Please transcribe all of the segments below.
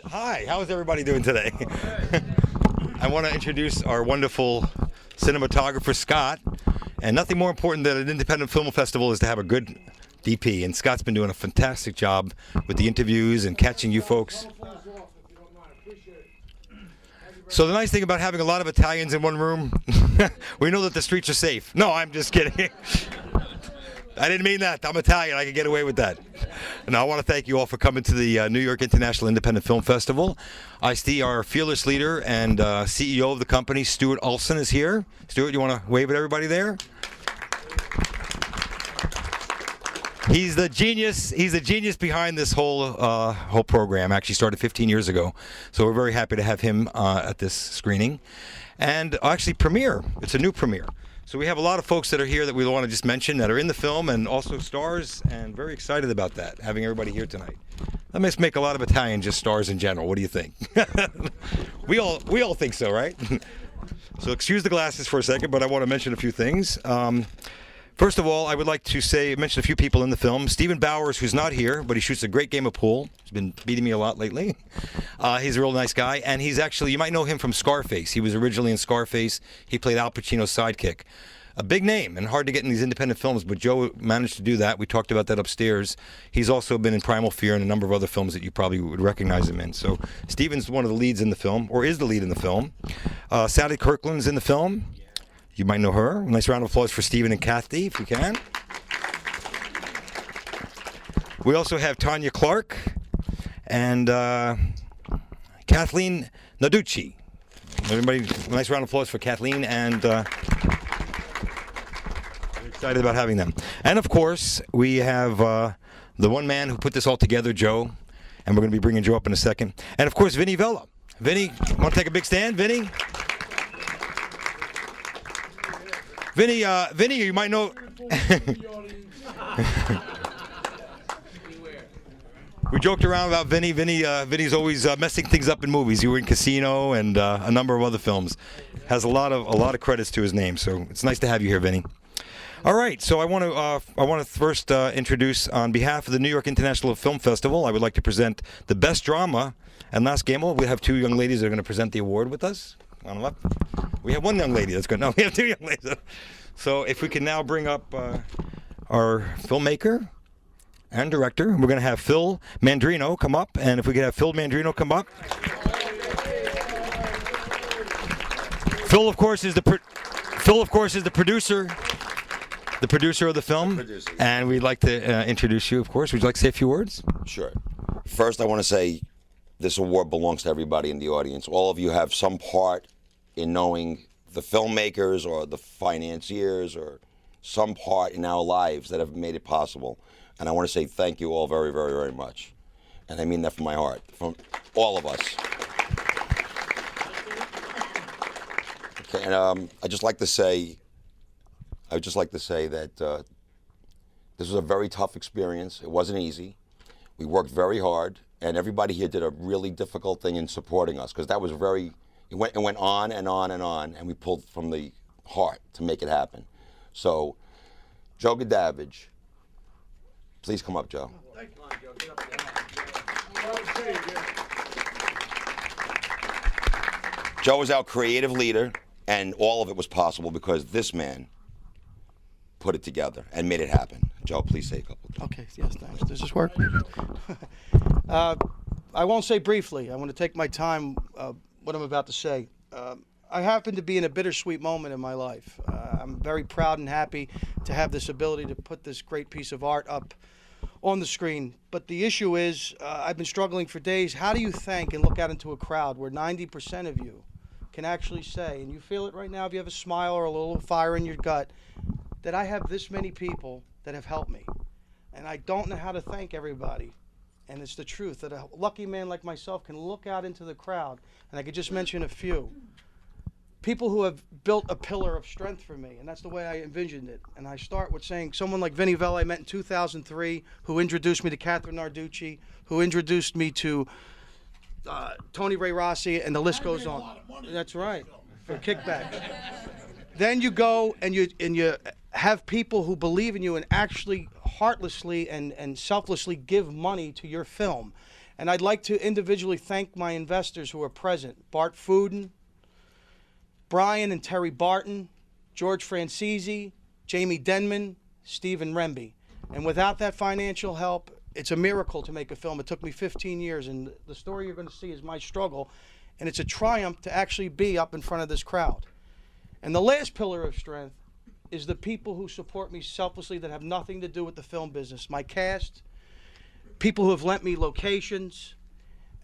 Hi, how is everybody doing today? I want to introduce our wonderful cinematographer, Scott. And nothing more important than an independent film festival is to have a good DP. And Scott's been doing a fantastic job with the interviews and catching you folks. So the nice thing about having a lot of Italians in one room, we know that the streets are safe. No, I'm just kidding. I didn't mean that. I'm Italian. I can get away with that. And I want to thank you all for coming to the New York International Independent Film Festival. I see our fearless leader and CEO of the company, Stuart Olson, is here. Stuart, you want to wave at everybody there? He's the genius. He's the genius behind this whole program. Actually started 15 years ago, so we're very happy to have him at this screening, and actually premiere. It's a new premiere. So we have a lot of folks that are here that we want to just mention that are in the film and also stars, and very excited about that, having everybody here tonight. That must make a lot of Italians just stars in general. What do you think? we all think so, right? So excuse the glasses for a second, but I want to mention a few things. First of all, I would like to mention a few people in the film. Stephen Bowers, who's not here, but he shoots a great game of pool. He's been beating me a lot lately. He's a real nice guy, and he's actually, you might know him from Scarface. He was originally in Scarface. He played Al Pacino's sidekick. A big name, and hard to get in these independent films, but Joe managed to do that. We talked about that upstairs. He's also been in Primal Fear and a number of other films that you probably would recognize him in. So Stephen's one of the leads in the film, or is the lead in the film. Sally Kirkland's in the film. You might know her. Nice round of applause for Stephen and Kathy, if you can. We also have Tanya Clark and Kathleen Naducci. Everybody, nice round of applause for Kathleen, and we're excited about having them. And of course, we have the one man who put this all together, Joe, and we're going to be bringing Joe up in a second. And of course, Vinny Vella. Vinny, want to take a big stand, Vinny? Vinny, you might know. We joked around about Vinny. Vinny's always messing things up in movies. You were in Casino and a number of other films. Has a lot of credits to his name. So it's nice to have you here, Vinny. All right, so I want to first introduce, on behalf of the New York International Film Festival, I would like to present the best drama. And last game, we have two young ladies that are going to present the award with us. On the left. We have one young lady that's good. No, we have two young ladies. So if we can now bring up our filmmaker and director. We're going to have Phil Mandrino come up. And if we could have Phil Mandrino come up. Phil, of course, is the producer. The producer of the film. And we'd like to introduce you, of course. Would you like to say a few words? Sure. First, I want to say this award belongs to everybody in the audience. All of you have some part in knowing the filmmakers or the financiers or some part in our lives that have made it possible. And I want to say thank you all very, very, very much. And I mean that from my heart, from all of us. Okay, and I'd just like to say that this was a very tough experience. It wasn't easy. We worked very hard. And everybody here did a really difficult thing in supporting us, because that was it went on and on and on, and we pulled from the heart to make it happen. So, Joe Gadavage, please come up, Joe. Joe was our creative leader, and all of it was possible because this man put it together and made it happen. Joe, please say a couple of things. Okay, yes, thanks. Does this work? I won't say briefly. I want to take my time, what I'm about to say. I happen to be in a bittersweet moment in my life. I'm very proud and happy to have this ability to put this great piece of art up on the screen. But the issue is, I've been struggling for days. How do you thank and look out into a crowd where 90% of you can actually say, and you feel it right now if you have a smile or a little fire in your gut, that I have this many people that have helped me. And I don't know how to thank everybody. And it's the truth that a lucky man like myself can look out into the crowd, and I could just mention a few. People who have built a pillar of strength for me, and that's the way I envisioned it. And I start with saying someone like Vinny Vella I met in 2003, who introduced me to Catherine Narducci, who introduced me to Tony Ray Rossi, and the list goes on. That's right, for kickback. Then you go and you have people who believe in you and actually heartlessly and selflessly give money to your film. And I'd like to individually thank my investors who are present: Bart Fuden, Brian and Terry Barton, George Francisi, Jamie Denman, Stephen Remby. And without that financial help, it's a miracle to make a film. It took me 15 years, and the story you're going to see is my struggle, and it's a triumph to actually be up in front of this crowd. And the last pillar of strength is the people who support me selflessly that have nothing to do with the film business. My cast, people who have lent me locations,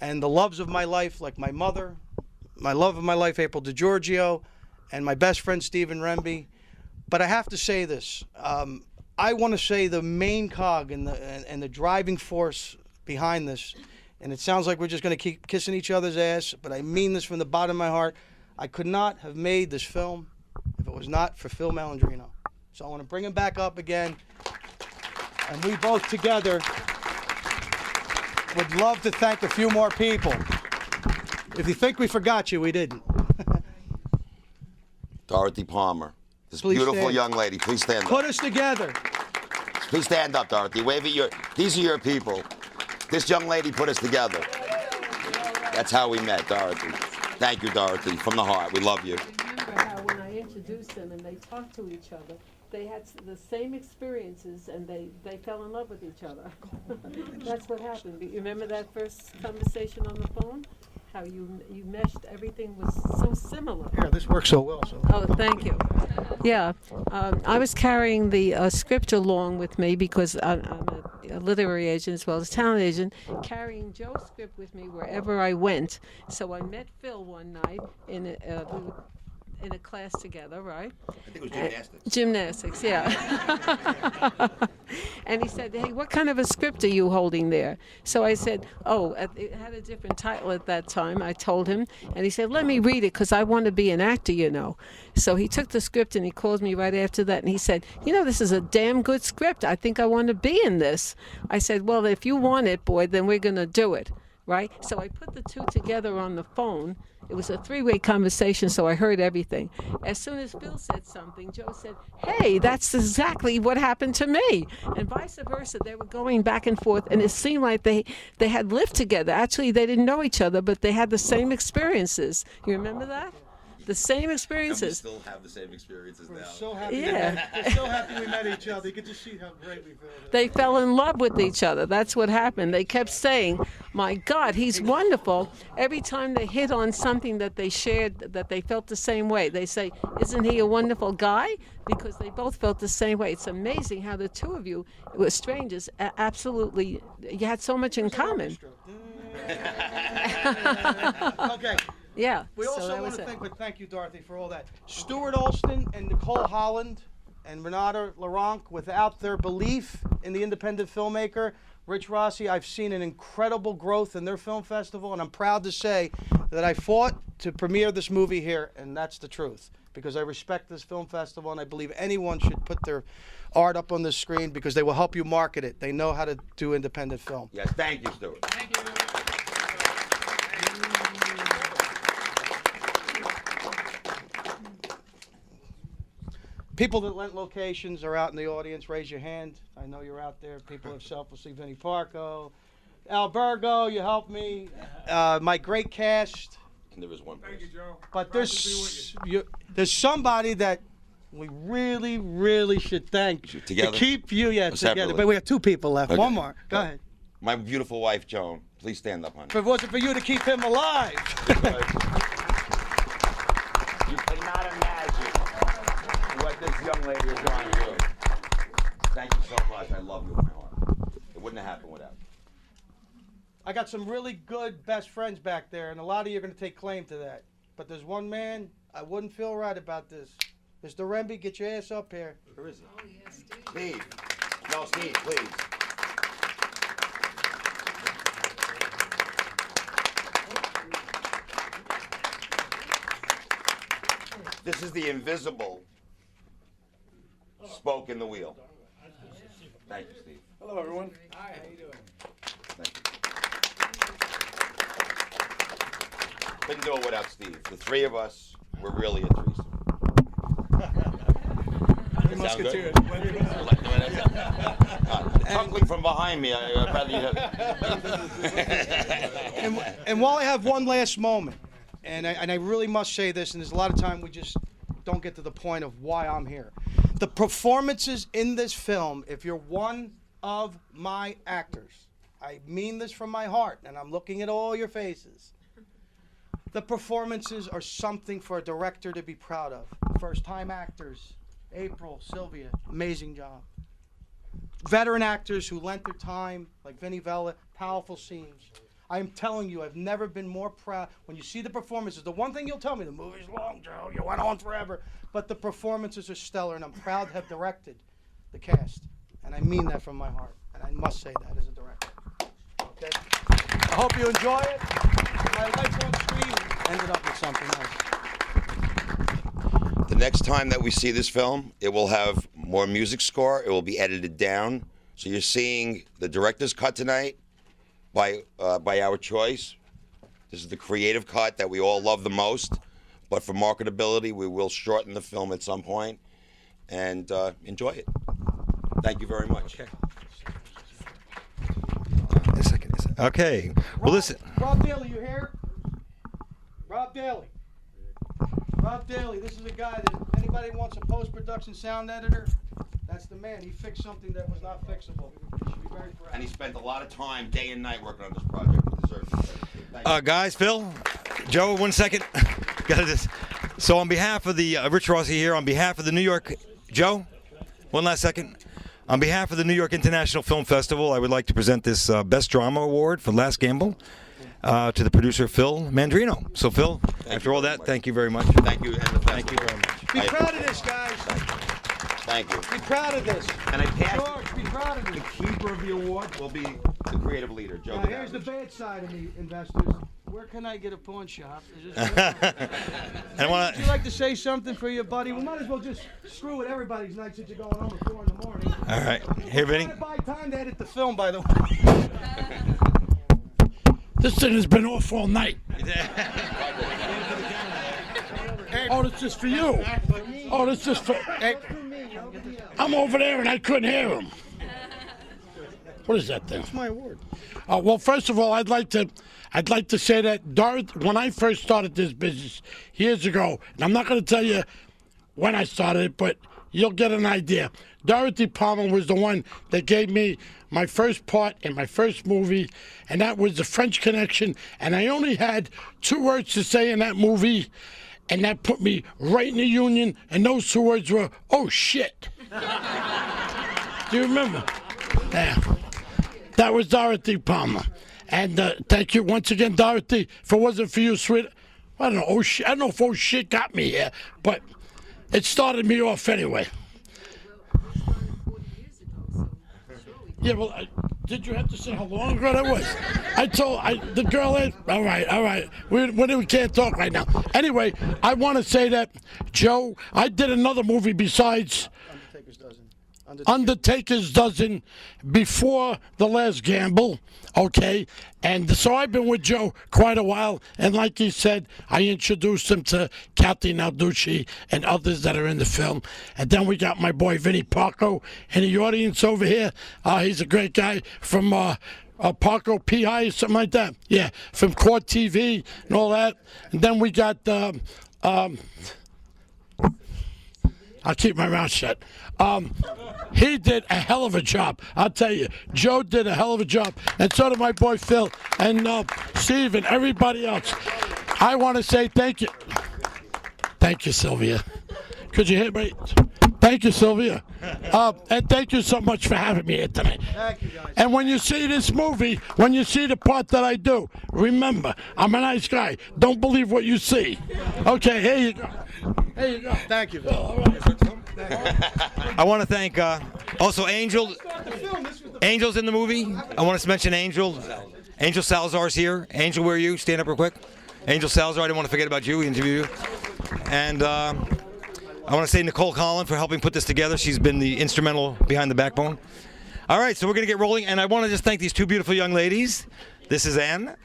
and the loves of my life, like my mother, my love of my life, April DiGiorgio, and my best friend, Stephen Remby. But I have to say this. I want to say the main cog and the driving force behind this, and it sounds like we're just going to keep kissing each other's ass, but I mean this from the bottom of my heart. I could not have made this film if it was not for Phil Malandrino. So I want to bring him back up again, and we both together would love to thank a few more people. If you think we forgot you, we didn't. Dorothy Palmer, this Please beautiful stand. young lady. Please stand up. Put us together. Please stand up, Dorothy. Wave at your. These are your people. This young lady put us together. That's how we met, Dorothy. Thank you, Dorothy, from the heart. We love you. Remember how when I introduced them and they talked to each other, they had the same experiences and they fell in love with each other. That's what happened. You remember that first conversation on the phone? How you meshed, everything was so similar. Here, this works so well. So. Oh, thank you. Yeah, I was carrying the script along with me because I'm a literary agent as well as talent agent, carrying Joe's script with me wherever I went. So I met Phil one night in a class together, right? I think it was gymnastics. Gymnastics, yeah. And he said, hey, what kind of a script are you holding there? So I said, it had a different title at that time. I told him, and he said, let me read it because I want to be an actor, you know. So he took the script and he called me right after that and he said, you know, this is a damn good script. I think I want to be in this. I said, well, if you want it, boy, then we're going to do it. Right? So I put the two together on the phone. It was a three-way conversation, so I heard everything. As soon as Phil said something, Joe said, hey, that's exactly what happened to me. And vice versa. They were going back and forth, and it seemed like they had lived together. Actually, they didn't know each other, but they had the same experiences. You remember that? The same experiences. And we still have the same experiences We're now. so happy. Yeah. We're so happy we met each other. You could just see how great we feel. They fell in love with each other. That's what happened. They kept saying, my God, he's wonderful. Every time they hit on something that they shared, that they felt the same way, they say, isn't he a wonderful guy? Because they both felt the same way. It's amazing how the two of you were strangers. Absolutely, you had so much in common. Okay. Yeah. We so also that want was to it. thank you, Dorothy, for all that. Stuart Alston and Nicole Holland and Renata Laronque, without their belief in the independent filmmaker, Rich Rossi, I've seen an incredible growth in their film festival, and I'm proud to say that I fought to premiere this movie here, and that's the truth, because I respect this film festival, and I believe anyone should put their art up on the screen because they will help you market it. They know how to do independent film. Yes, thank you, Stuart. Thank you. People that lent locations are out in the audience. Raise your hand. I know you're out there. People have selflessly. Vinnie Parco, Albergo, you helped me. My great cast. And there was one person. Thank you, Joe. But Glad to be with there's somebody that we really, really should thank Together? to keep you together. Separately? But we have two people left. Okay. One more. Go ahead. My beautiful wife, Joan. Please stand up, honey. If it wasn't for you to keep him alive. You cannot imagine what this young lady is trying to do. Thank you so much. I love you with my heart. It wouldn't have happened without you. I got some really good best friends back there, and a lot of you are going to take claim to that. But there's one man, I wouldn't feel right about this. Mr. Remby, get your ass up here. Where is he? Oh, yes, Steve. No, Steve, please. This is the invisible spoke in the wheel. Thank you, Steve. Hello, everyone. Hi, how you doing? Thank you. Couldn't do it without Steve. The three of us were really a threesome. Three Musketeers. Chuckling from behind me. I'd rather you have... And while I have one last moment, and I really must say this, and there's a lot of time we just don't get to the point of why I'm here. The performances in this film, if you're one of my actors, I mean this from my heart, and I'm looking at all your faces. The performances are something for a director to be proud of. First-time actors, April, Sylvia, amazing job. Veteran actors who lent their time, like Vinnie Vella, powerful scenes. I am telling you, I've never been more proud. When you see the performances, the one thing you'll tell me, the movie's long, Joe, you went on forever, but the performances are stellar, and I'm proud to have directed the cast. And I mean that from my heart, and I must say that as a director. Okay? I hope you enjoy it. My life on screen ended up with something else. The next time that we see this film, it will have more music score. It will be edited down. So you're seeing the director's cut tonight by our choice. This is the creative cut that we all love the most. But for marketability, we will shorten the film at some point. And enjoy it. Thank you very much. Okay. A second. Okay. Well, listen. Rob Daly, you here? Rob Daly. Rob Daly, this is a guy that anybody wants a post-production sound editor, that's the man. He fixed something that was not fixable. You should be very proud. And he spent a lot of time, day and night, working on this project. He deserves it. Thank you. Guys, Phil, Joe, 1 second. Got this. So on behalf of the Rich Rossi here, on behalf of the New York, Joe, one last second. On behalf of the New York International Film Festival, I would like to present this Best Drama Award for Last Gamble to the producer, Phil Mandrino. So, Phil, after all that, thank you very much. Thank you, and the Thank you very much. Be proud of this, guys. Thank you. Be proud of this. And I passed George, be proud of the this. keeper of the award will be the creative leader, Joe. Now, here's the bad side of me, investors. Where can I get a pawn shop? Is this I want Would you like to say something for your buddy? We might as well just screw with everybody's night since you're going home at 4 in the morning. All right. Here, Vinny. I'm trying to buy time to edit the film, by the way. This thing has been off all night. Oh, this is for you. Oh, this is for... I'm over there and I couldn't hear him. What is that thing? It's my award. Well, first of all, I'd like to say that Dorothy, when I first started this business years ago, and I'm not going to tell you when I started it, but you'll get an idea. Dorothy Palmer was the one that gave me my first part in my first movie, and that was The French Connection. And I only had 2 words to say in that movie, and that put me right in the union. And those 2 words were, "Oh shit." Do you remember? Yeah. That was Dorothy Palmer. And thank you once again, Dorothy. If it wasn't for you, sweet, I don't know. Oh shit! I don't know if "oh shit" got me here, but it started me off anyway. Yeah, well, did you have to say how long ago that was? I told the girl. All right. We can't talk right now. Anyway, I want to say that, Joe, I did another movie besides Undertaker's Dozen before The Last Gamble, okay? And so I've been with Joe quite a while, and like he said, I introduced him to Kathy Nalducci and others that are in the film. And then we got my boy Vinnie Parco in the audience over here. He's a great guy from Parco PI or something like that. Yeah, from Court TV and all that. And then we got... I'll keep my mouth shut. He did a hell of a job. I'll tell you, Joe did a hell of a job, and so did my boy Phil and Steve and everybody else. I want to say thank you. Thank you, Sylvia. Could you hit me? Thank you, Sylvia. And thank you so much for having me here tonight. Thank you, guys. And when you see this movie, when you see the part that I do, remember, I'm a nice guy. Don't believe what you see. Okay, here you go. There you go. Thank you, All Phil. right. I want to thank also Angel. Angel's in the movie. I want to mention Angel. Angel Salazar's here. Angel, where are you? Stand up real quick. Angel Salazar, I didn't want to forget about you. We interviewed you. And I want to say Nicole Collin for helping put this together. She's been the instrumental behind the backbone. All right, so we're going to get rolling. And I want to just thank these 2 beautiful young ladies. This is Anna.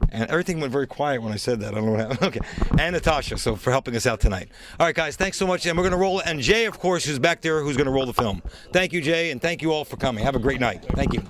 And everything went very quiet when I said that. I don't know what happened. Okay. And Natasha, so for helping us out tonight. All right, guys, thanks so much. And we're going to roll it. And Jay, of course, who's back there, who's going to roll the film. Thank you, Jay, and thank you all for coming. Have a great night. Thank you.